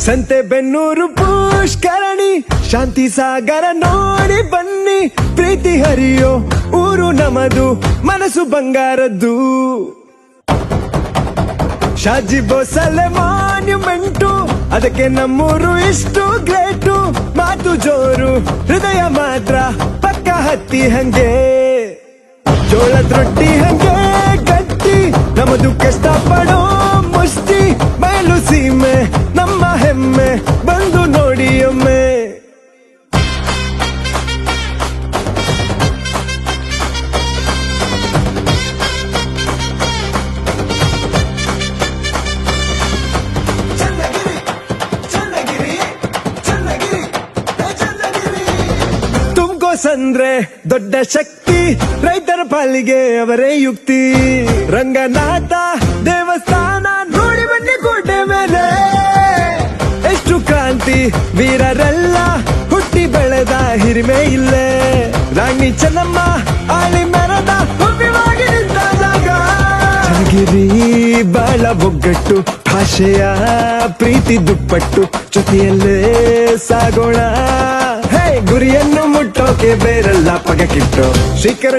ಸಂತೆ ಬೆನ್ನೂರು ಪುಷ್ಕರಣಿ ಶಾಂತಿ ಸಾಗರ ನೋಡಿ ಬನ್ನಿ ಪ್ರೀತಿ ಹರಿಯೋ ಊರು ನಮದು ಮನಸ್ಸು ಬಂಗಾರದ್ದು ಶಾಜಿ ಬೋಸಲೆ ಮಾನ್ಯುಮೆಂಟು ಅದಕ್ಕೆ ನಮ್ಮೂರು ಇಷ್ಟು ಗ್ರೇಟು ಮಾತು ಜೋರು ಹೃದಯ ಮಾತ್ರ ಪಕ್ಕ ಹತ್ತಿ ಹಂಗೆ ಜೋಳದ ರೊಟ್ಟಿ ಹಂಗೆ ಗಟ್ಟಿ ನಮ್ಮದು ಕಷ್ಟ ಪಡೋ ಮುಷ್ಟಿ ಬಯಲು ಸೀಮೆ ನಮ್ಮ ಹೆಮ್ಮೆ ಬಂದು ನೋಡಿ ಒಮ್ಮೆ ಸಂದ್ರೆ ದೊಡ್ಡ ಶಕ್ತಿ ರೈತರ ಪಾಲಿಗೆ ಅವರೇ ಯುಕ್ತಿ ರಂಗನಾಥ ದೇವಸ್ಥಾನ ನೋಡಿ ಬನ್ನಿ ಕೋಟೆ ಮೇಲೆ ಎಷ್ಟು ಕ್ರಾಂತಿ ವೀರರೆಲ್ಲ ಹುಟ್ಟಿ ಬೆಳೆದ ಹಿರಿಮೆ ಇಲ್ಲೇ ರಾಣಿ ಚೆನ್ನಮ್ಮ ಆಳಿ ಮೆರದ ಭವ್ಯವಾಗಿ ನಿಂತ ಜಾಗ ಚನ್ನಗಿರಿ ಬಾಳ ಒಗ್ಗಟ್ಟು ಭಾಷೆಯ ಪ್ರೀತಿ ದುಪ್ಪಟ್ಟು ಜೊತೆಯಲ್ಲೇ ಸಾಗೋಣ ಗುರಿಯನ್ನು ಮುಟ್ಟೋಕೆ ಬೇರೆಲ್ಲ ಪಗಕಿಟ್ಟು ಶ್ರೀಕರಣ